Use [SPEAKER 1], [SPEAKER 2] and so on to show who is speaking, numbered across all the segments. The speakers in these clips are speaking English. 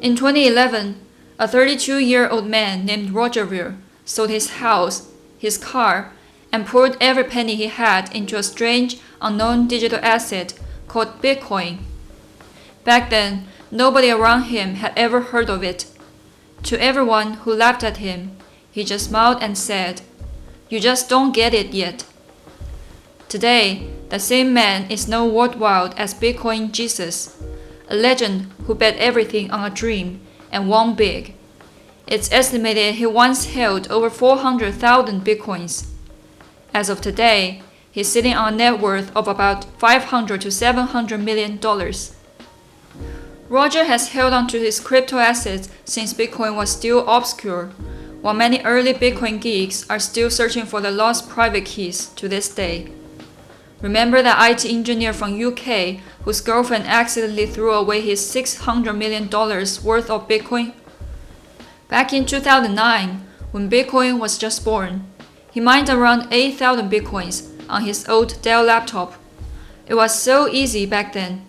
[SPEAKER 1] In 2011, a 32-year-old man named Roger sold his house, his car, and poured every penny he had into a strange, unknown digital asset called Bitcoin. Back then, nobody around him had ever heard of it. To everyone who laughed at him, he just smiled and said, "You just don't get it yet." Today, the same man is known worldwide as Bitcoin Jesus, a legend who bet everything on a dream and won big. It's estimated he once held over 400,000 Bitcoins. As of today, he's sitting on a net worth of about $500 to $700 million. Roger has held on to his crypto assets since Bitcoin was still obscure, while many early Bitcoin geeks are still searching for the lost private keys to this day. Remember that IT engineer from UK whose girlfriend accidentally threw away his $600 million worth of Bitcoin? Back in 2009, when Bitcoin was just born, he mined around 8,000 Bitcoins on his old Dell laptop. It was so easy back then.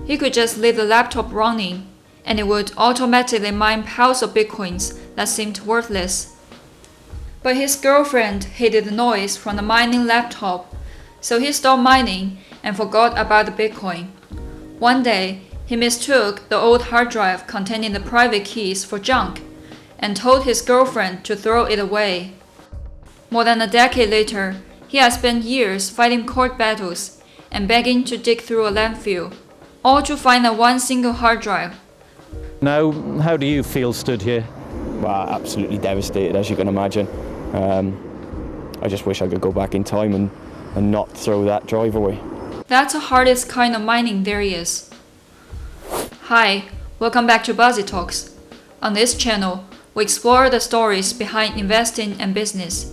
[SPEAKER 1] He could just leave the laptop running, and it would automatically mine piles of Bitcoins that seemed worthless. But his girlfriend hated the noise from the mining laptop, so he stopped mining and forgot about the Bitcoin. One day, he mistook the old hard drive containing the private keys for junk and told his girlfriend to throw it away. More than a decade later, he has spent years fighting court battles and begging to dig through a landfill, all to find that one single hard drive.
[SPEAKER 2] Now, how do you feel stood here?
[SPEAKER 3] Well, absolutely devastated, as you can imagine. I just wish I could go back in time and not throw that drive away.
[SPEAKER 1] That's the hardest kind of mining there is. Hi, welcome back to Buzzy Talks. On this channel, we explore the stories behind investing and business.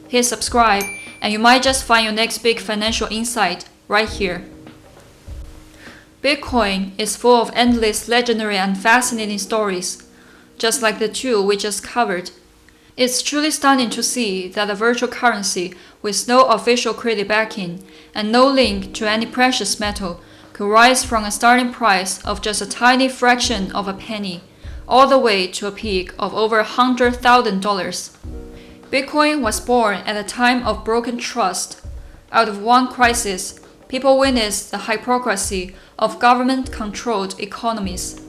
[SPEAKER 1] Hit subscribe and you might just find your next big financial insight right here. Bitcoin is full of endless legendary and fascinating stories, just like the two we just covered. It's truly stunning to see that a virtual currency with no official credit backing and no link to any precious metal could rise from a starting price of just a tiny fraction of a penny all the way to a peak of over $100,000. Bitcoin was born at a time of broken trust. Out of one crisis, people witnessed the hypocrisy of government-controlled economies.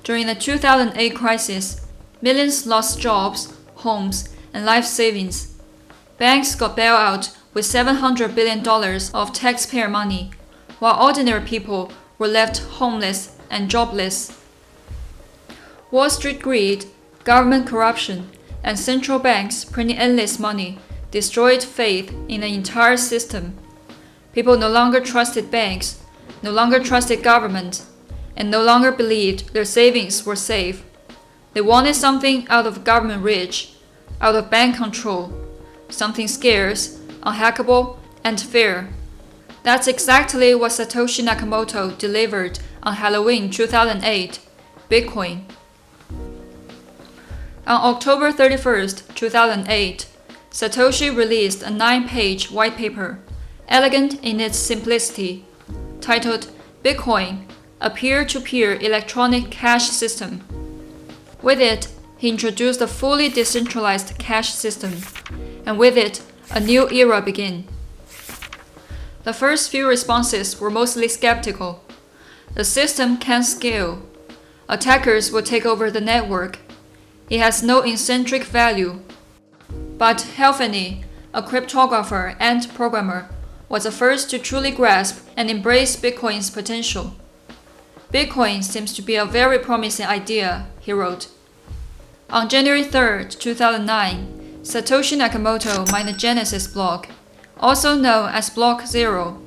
[SPEAKER 1] During the 2008 crisis, millions lost jobs, homes, and life savings. Banks got bailed out with $700 billion of taxpayer money, while ordinary people were left homeless and jobless. Wall Street greed, government corruption, and central banks printing endless money destroyed faith in the entire system. People no longer trusted banks, no longer trusted government, and no longer believed their savings were safe. They wanted something out of government reach, out of bank control, something scarce, unhackable, and fair. That's exactly what Satoshi Nakamoto delivered on Halloween 2008, Bitcoin. On October 31st, 2008, Satoshi released a 9-page white paper, elegant in its simplicity, titled Bitcoin, a peer-to-peer electronic cash system. With it, he introduced a fully decentralized cash system, and with it, a new era began. The first few responses were mostly skeptical. The system can't scale. Attackers will take over the network. It has no intrinsic value. But Helfany, a cryptographer and programmer, was the first to truly grasp and embrace Bitcoin's potential. Bitcoin seems to be a very promising idea, he wrote. On January 3, 2009, Satoshi Nakamoto mined the Genesis block, also known as Block 0,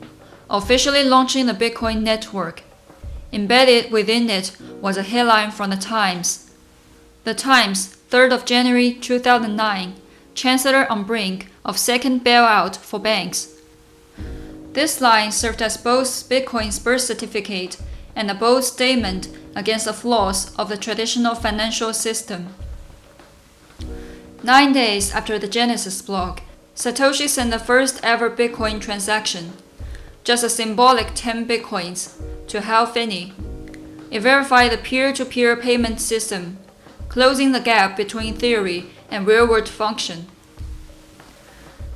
[SPEAKER 1] officially launching the Bitcoin network. Embedded within it was a headline from the Times. The Times, 3rd of January 2009, Chancellor on brink of second bailout for banks. This line served as both Bitcoin's birth certificate and a bold statement against the flaws of the traditional financial system. 9 days after the Genesis block, Satoshi sent the first ever Bitcoin transaction, just a symbolic 10 Bitcoins, to Helfany. It verified the peer-to-peer payment system, closing the gap between theory and real-world function.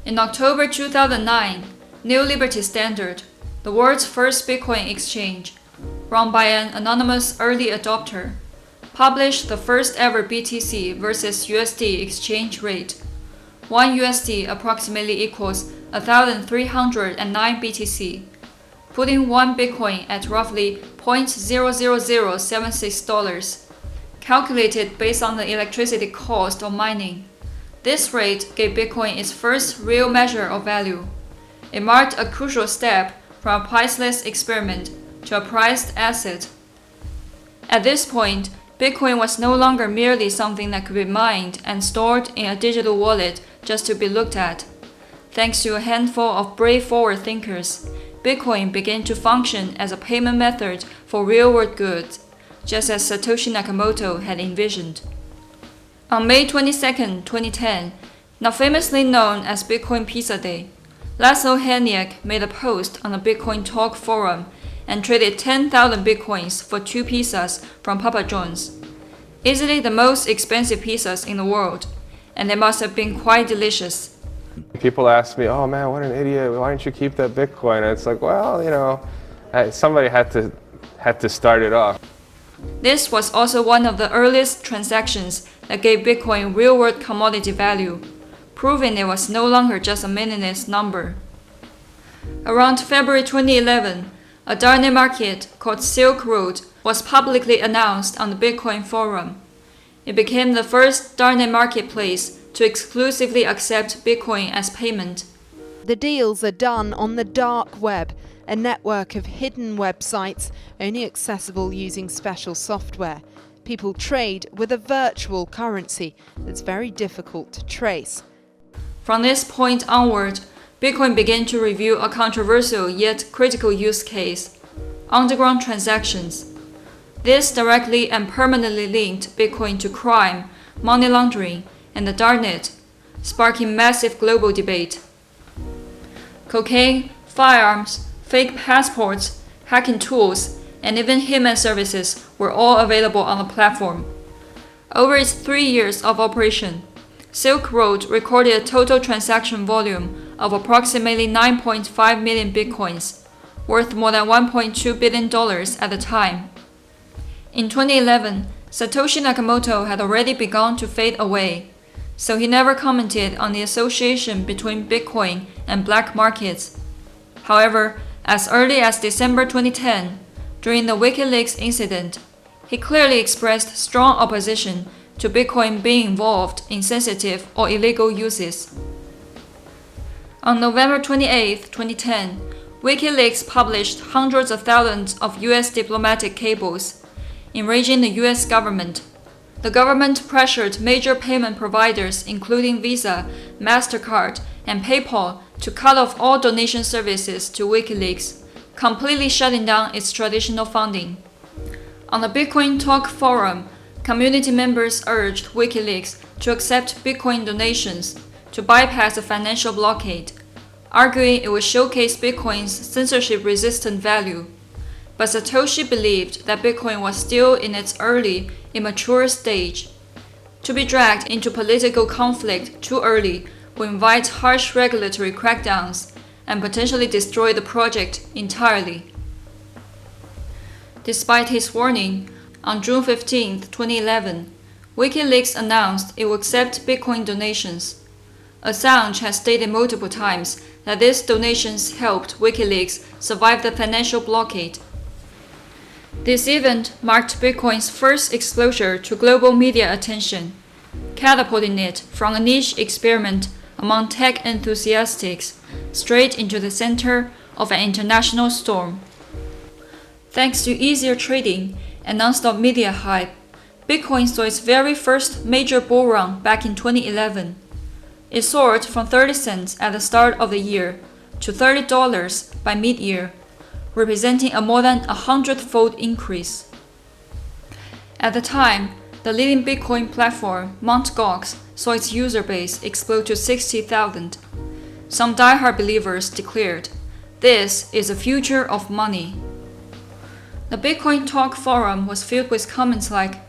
[SPEAKER 1] In October 2009, New Liberty Standard, the world's first Bitcoin exchange, run by an anonymous early adopter, published the first ever BTC versus USD exchange rate. 1 USD approximately equals 1,309 BTC, putting 1 Bitcoin at roughly $0.00076, calculated based on the electricity cost of mining. This rate gave Bitcoin its first real measure of value. It marked a crucial step from a priceless experiment to a prized asset. At this point, Bitcoin was no longer merely something that could be mined and stored in a digital wallet just to be looked at. Thanks to a handful of brave forward thinkers, Bitcoin began to function as a payment method for real-world goods, just as Satoshi Nakamoto had envisioned. On May 22, 2010, now famously known as Bitcoin Pizza Day, Laszlo Haniak made a post on the Bitcoin Talk forum and traded 10,000 Bitcoins for 2 pizzas from Papa John's. Easily the most expensive pizzas in the world, and they must have been quite delicious.
[SPEAKER 4] People ask me, oh man, what an idiot, why don't you keep that Bitcoin? And it's like, well, you know, somebody had to start it off.
[SPEAKER 1] This was also one of the earliest transactions that gave Bitcoin real-world commodity value, proving it was no longer just a meaningless number. Around February 2011, a darknet market called Silk Road was publicly announced on the Bitcoin forum. It became the first darknet marketplace to exclusively accept Bitcoin as payment.
[SPEAKER 5] The deals are done on the dark web, a network of hidden websites only accessible using special software. People trade with a virtual currency that's very difficult to trace.
[SPEAKER 1] From this point onward, Bitcoin began to reveal a controversial yet critical use case: underground transactions. This directly and permanently linked Bitcoin to crime, money laundering, and the darknet, sparking massive global debate. Cocaine, firearms, fake passports, hacking tools, and even hitman services were all available on the platform. Over its 3 years of operation, Silk Road recorded a total transaction volume of approximately 9.5 million Bitcoins, worth more than $1.2 billion at the time. In 2011, Satoshi Nakamoto had already begun to fade away, so he never commented on the association between Bitcoin and black markets. However, as early as December 2010, during the WikiLeaks incident, he clearly expressed strong opposition to Bitcoin being involved in sensitive or illegal uses. On November 28, 2010, WikiLeaks published hundreds of thousands of US diplomatic cables, enraging the US government. The government pressured major payment providers including Visa, MasterCard, and PayPal to cut off all donation services to WikiLeaks, completely shutting down its traditional funding. On the Bitcoin Talk forum, community members urged WikiLeaks to accept Bitcoin donations to bypass the financial blockade, arguing it would showcase Bitcoin's censorship-resistant value. But Satoshi believed that Bitcoin was still in its early, immature stage. To be dragged into political conflict too early would invite harsh regulatory crackdowns and potentially destroy the project entirely. Despite his warning, on June 15, 2011, WikiLeaks announced it would accept Bitcoin donations. Assange has stated multiple times that these donations helped WikiLeaks survive the financial blockade. This event marked Bitcoin's first exposure to global media attention, catapulting it from a niche experiment among tech enthusiasts straight into the center of an international storm. Thanks to easier trading and non-stop media hype, Bitcoin saw its very first major bull run back in 2011. It soared from 30 cents at the start of the year to $30 by mid-year, representing a more than 100-fold increase. At the time, the leading Bitcoin platform, Mt. Gox, saw its user base explode to 60,000. Some die-hard believers declared, "This is the future of money." The Bitcoin Talk forum was filled with comments like,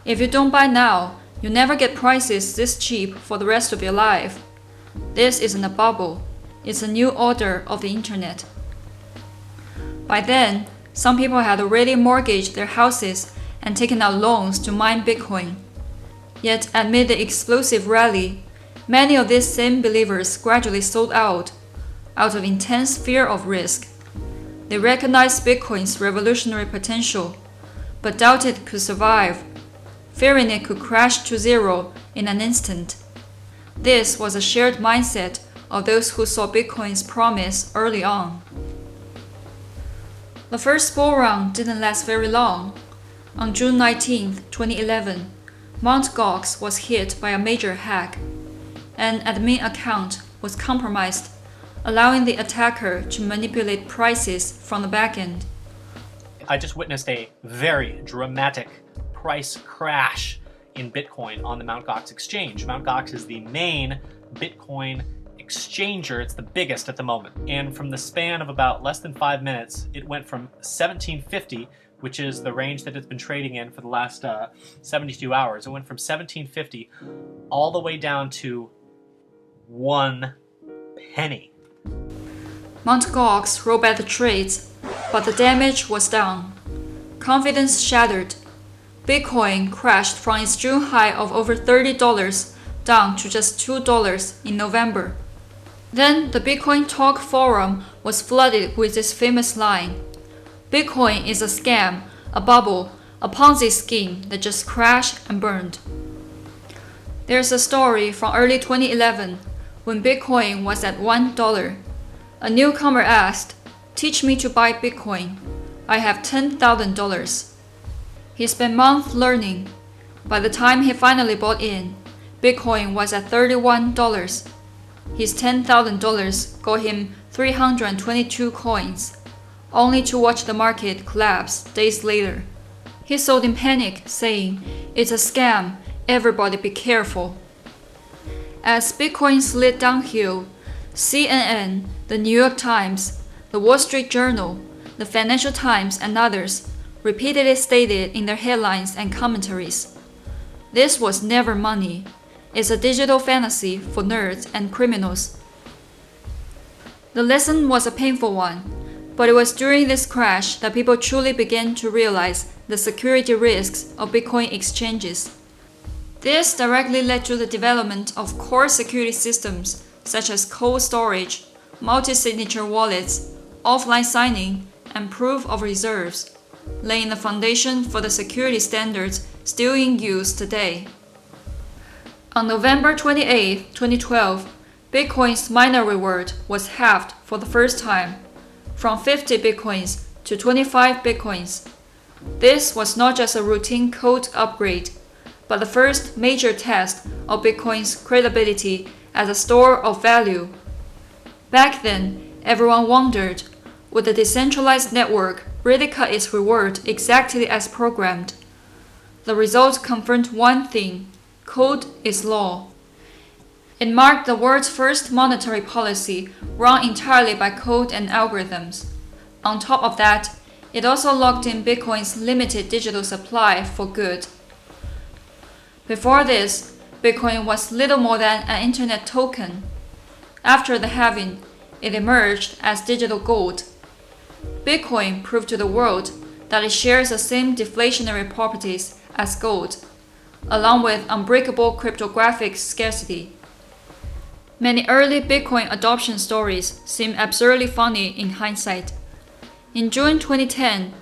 [SPEAKER 1] "If you don't buy now, you never get prices this cheap for the rest of your life. This isn't a bubble, it's a new order of the internet." By then, some people had already mortgaged their houses and taken out loans to mine Bitcoin. Yet amid the explosive rally, many of these same believers gradually sold out of intense fear of risk. They recognized Bitcoin's revolutionary potential, but doubted it could survive, fearing it could crash to zero in an instant. This was a shared mindset of those who saw Bitcoin's promise early on. The first bull run didn't last very long. On June 19, 2011, Mt. Gox was hit by a major hack. An admin account was compromised, allowing the attacker to manipulate prices from the backend.
[SPEAKER 6] I just witnessed a very dramatic price crash in Bitcoin on the Mt. Gox exchange. Mt. Gox is the main Bitcoin exchanger. It's the biggest at the moment. And from the span of about less than 5 minutes, it went from 1750, which is the range that it's been trading in for the last 72 hours. It went from 1750 all the way down to 1 penny.
[SPEAKER 1] Mt. Gox rolled back the trades, but the damage was done. Confidence shattered. Bitcoin crashed from its June high of over $30 down to just $2 in November. Then the Bitcoin Talk forum was flooded with this famous line: "Bitcoin is a scam, a bubble, a Ponzi scheme that just crashed and burned." There's a story from early 2011 when Bitcoin was at $1. A newcomer asked, "Teach me to buy Bitcoin. I have $10,000. He spent months learning. By the time he finally bought in, Bitcoin was at $31. His $10,000 got him 322 coins, only to watch the market collapse days later. He sold in panic, saying, "It's a scam, everybody be careful." As Bitcoin slid downhill, CNN, the New York Times, the Wall Street Journal, the Financial Times, and others repeatedly stated in their headlines and commentaries, "This was never money. It's a digital fantasy for nerds and criminals." The lesson was a painful one, but it was during this crash that people truly began to realize the security risks of Bitcoin exchanges. This directly led to the development of core security systems such as cold storage, multi-signature wallets, offline signing, and proof of reserves, laying the foundation for the security standards still in use today. On November 28, 2012, Bitcoin's miner reward was halved for the first time, from 50 Bitcoins to 25 Bitcoins. This was not just a routine code upgrade, but the first major test of Bitcoin's credibility as a store of value. Back then, everyone wondered, would the decentralized network really cut its reward exactly as programmed? The result confirmed one thing: code is law. It marked the world's first monetary policy run entirely by code and algorithms. On top of that, it also locked in Bitcoin's limited digital supply for good. Before this, Bitcoin was little more than an internet token. After the halving, it emerged as digital gold. Bitcoin proved to the world that it shares the same deflationary properties as gold, along with unbreakable cryptographic scarcity. Many early Bitcoin adoption stories seem absurdly funny in hindsight. In June 2010,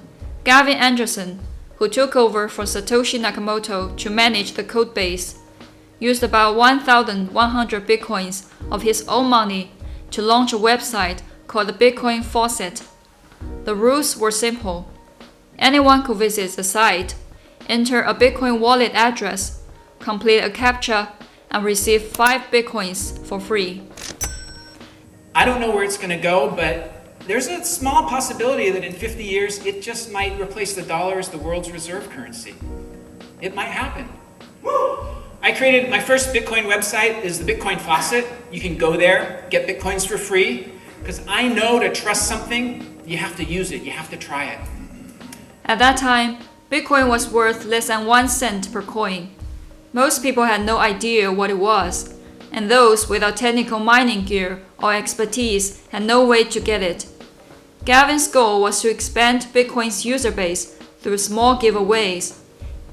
[SPEAKER 1] Gavin Andresen, who took over for Satoshi Nakamoto to manage the codebase, used about 1,100 Bitcoins of his own money to launch a website called the Bitcoin Faucet. The rules were simple. Anyone could visit the site, enter a Bitcoin wallet address, complete a CAPTCHA, and receive 5 Bitcoins for free.
[SPEAKER 7] I don't know where it's going to go, but there's a small possibility that in 50 years it just might replace the dollar as the world's reserve currency. It might happen. I created my first Bitcoin website is the Bitcoin Faucet. You can go there, get Bitcoins for free, because I know to trust something, you have to use it, you have to try it.
[SPEAKER 1] At that time, Bitcoin was worth less than 1 cent per coin. Most people had no idea what it was, and those without technical mining gear or expertise had no way to get it. Gavin's goal was to expand Bitcoin's user base through small giveaways,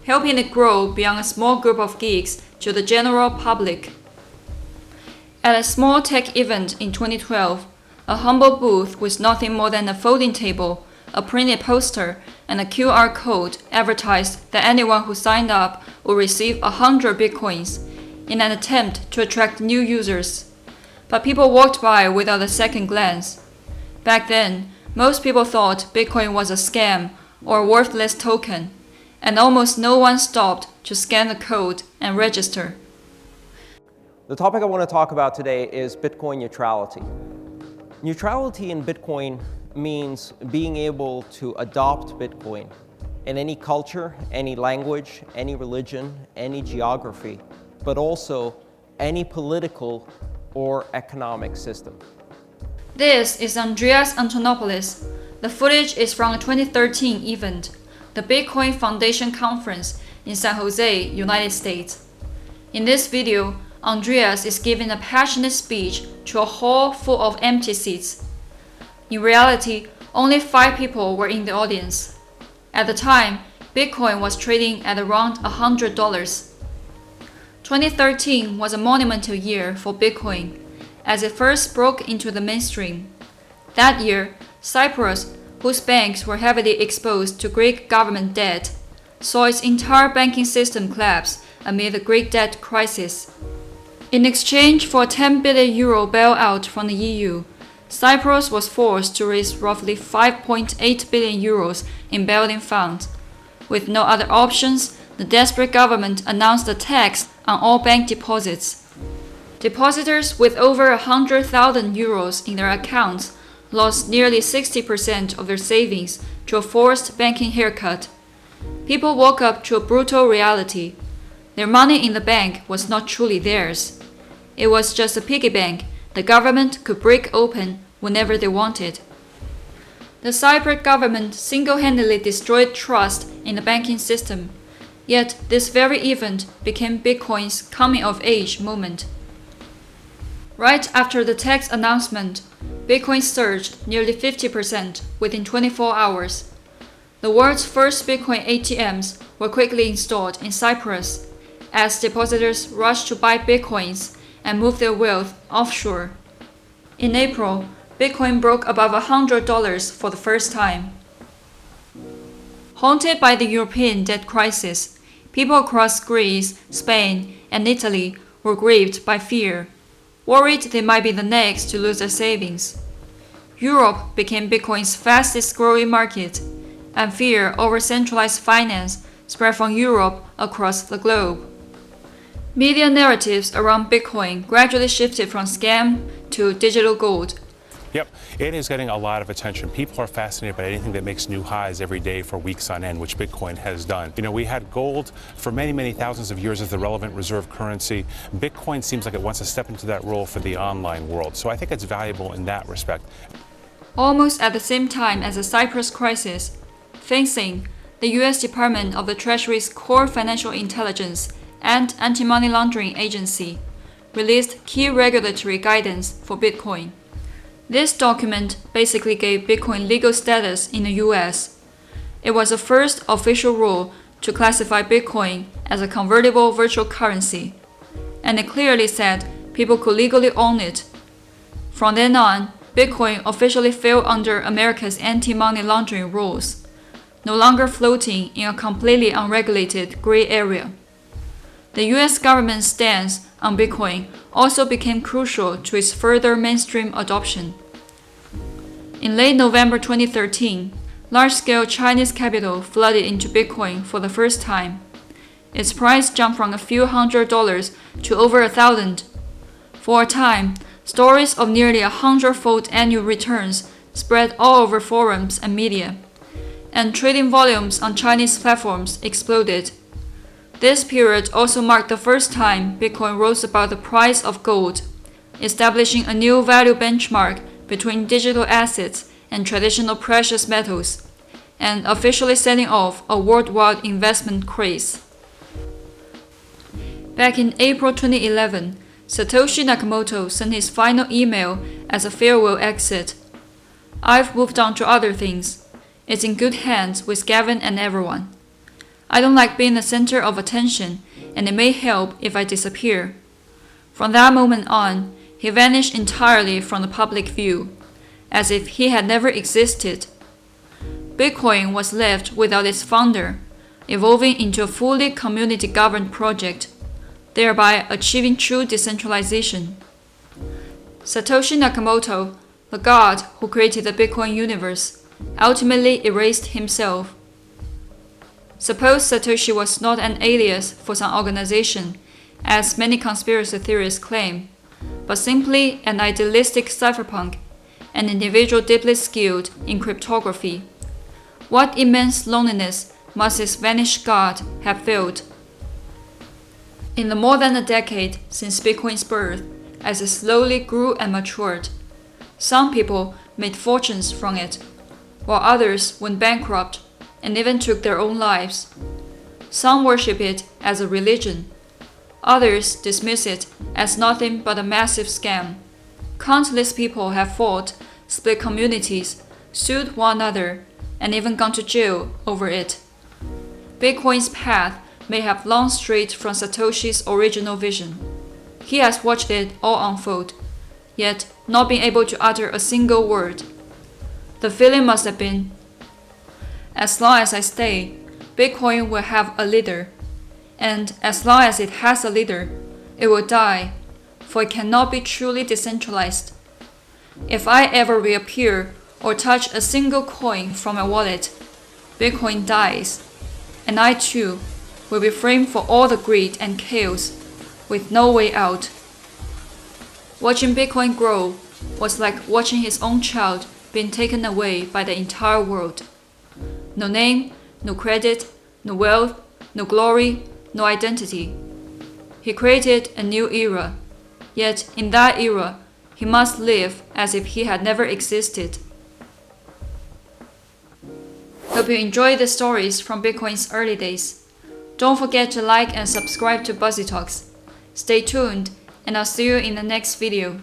[SPEAKER 1] helping it grow beyond a small group of geeks to the general public. At a small tech event in 2012, a humble booth with nothing more than a folding table, a printed poster, and a QR code advertised that anyone who signed up would receive 100 Bitcoins in an attempt to attract new users. But people walked by without a second glance. Back then, most people thought Bitcoin was a scam or a worthless token, and almost no one stopped to scan the code and register.
[SPEAKER 8] The topic I want to talk about today is Bitcoin neutrality. Neutrality in Bitcoin means being able to adopt Bitcoin in any culture, any language, any religion, any geography, but also any political or economic system.
[SPEAKER 1] This is Andreas Antonopoulos. The footage is from a 2013 event, the Bitcoin Foundation Conference in San Jose, United States. In this video, Andreas is giving a passionate speech to a hall full of empty seats. In reality, only 5 people were in the audience. At the time, Bitcoin was trading at around $100. 2013 was a monumental year for Bitcoin, as it first broke into the mainstream. That year, Cyprus, whose banks were heavily exposed to Greek government debt, saw its entire banking system collapse amid the Greek debt crisis. In exchange for a €10 billion bailout from the EU, Cyprus was forced to raise roughly €5.8 billion in bail-in funds. With no other options, the desperate government announced a tax on all bank deposits. Depositors with over €100,000 in their accounts lost nearly 60% of their savings to a forced banking haircut. People woke up to a brutal reality. Their money in the bank was not truly theirs. It was just a piggy bank the government could break open whenever they wanted. The Cypriot government single-handedly destroyed trust in the banking system. Yet this very event became Bitcoin's coming-of-age moment. Right after the tax announcement, Bitcoin surged nearly 50% within 24 hours. The world's first Bitcoin ATMs were quickly installed in Cyprus as depositors rushed to buy Bitcoins and move their wealth offshore. In April, Bitcoin broke above $100 for the first time. Haunted by the European debt crisis, people across Greece, Spain, and Italy were gripped by fear, worried they might be the next to lose their savings. Europe became Bitcoin's fastest growing market, and fear over centralized finance spread from Europe across the globe. Media narratives around Bitcoin gradually shifted from scam to digital gold.
[SPEAKER 9] Yep, it is getting a lot of attention. People are fascinated by anything that makes new highs every day for weeks on end, which Bitcoin has done. You know, we had gold for many, many thousands of years as the relevant reserve currency. Bitcoin seems like it wants to step into that role for the online world. So I think it's valuable in that respect.
[SPEAKER 1] Almost at the same time as the Cyprus crisis, FinCEN, the U.S. Department of the Treasury's core financial intelligence and anti-money laundering agency, released key regulatory guidance for Bitcoin. This document basically gave Bitcoin legal status in the US. It was the first official rule to classify Bitcoin as a convertible virtual currency, and it clearly said people could legally own it. From then on, Bitcoin officially fell under America's anti-money laundering rules, no longer floating in a completely unregulated gray area. The US government's stance on Bitcoin also became crucial to its further mainstream adoption. In late November 2013, large-scale Chinese capital flooded into Bitcoin for the first time. Its price jumped from a few $100s to over $1,000. For a time, stories of nearly 100-fold annual returns spread all over forums and media, and trading volumes on Chinese platforms exploded. This period also marked the first time Bitcoin rose above the price of gold, establishing a new value benchmark between digital assets and traditional precious metals. and officially setting off a worldwide investment craze. Back in April 2011, Satoshi Nakamoto sent his final email as a farewell exit. "I've moved on to other things. It's in good hands with Gavin and everyone. I don't like being the center of attention, and it may help if I disappear." From that moment on, he vanished entirely from the public view, as if he had never existed. Bitcoin was left without its founder, evolving into a fully community-governed project, thereby achieving true decentralization. Satoshi Nakamoto, the god who created the Bitcoin universe, ultimately erased himself. Suppose Satoshi was not an alias for some organization, as many conspiracy theorists claim, but simply an idealistic cypherpunk, an individual deeply skilled in cryptography. What immense loneliness must this vanished god have felt? In the more than a decade since Bitcoin's birth, as it slowly grew and matured, some people made fortunes from it, while others went bankrupt and even took their own lives. Some worship it as a religion. Others dismiss it as nothing but a massive scam. Countless people have fought, split communities, sued one another, and even gone to jail over it. Bitcoin's path may have long strayed from Satoshi's original vision. He has watched it all unfold, yet not been able to utter a single word. The feeling must have been, as long as I stay, Bitcoin will have a leader, and as long as it has a leader, it will die, for it cannot be truly decentralized. If I ever reappear or touch a single coin from my wallet, Bitcoin dies, and I too will be framed for all the greed and chaos, with no way out. Watching Bitcoin grow was like watching his own child being taken away by the entire world. No name, no credit, no wealth, no glory, no identity. He created a new era, yet in that era, he must live as if he had never existed. Hope you enjoyed the stories from Bitcoin's early days. Don't forget to like and subscribe to Buzzy Talks. Stay tuned, and I'll see you in the next video.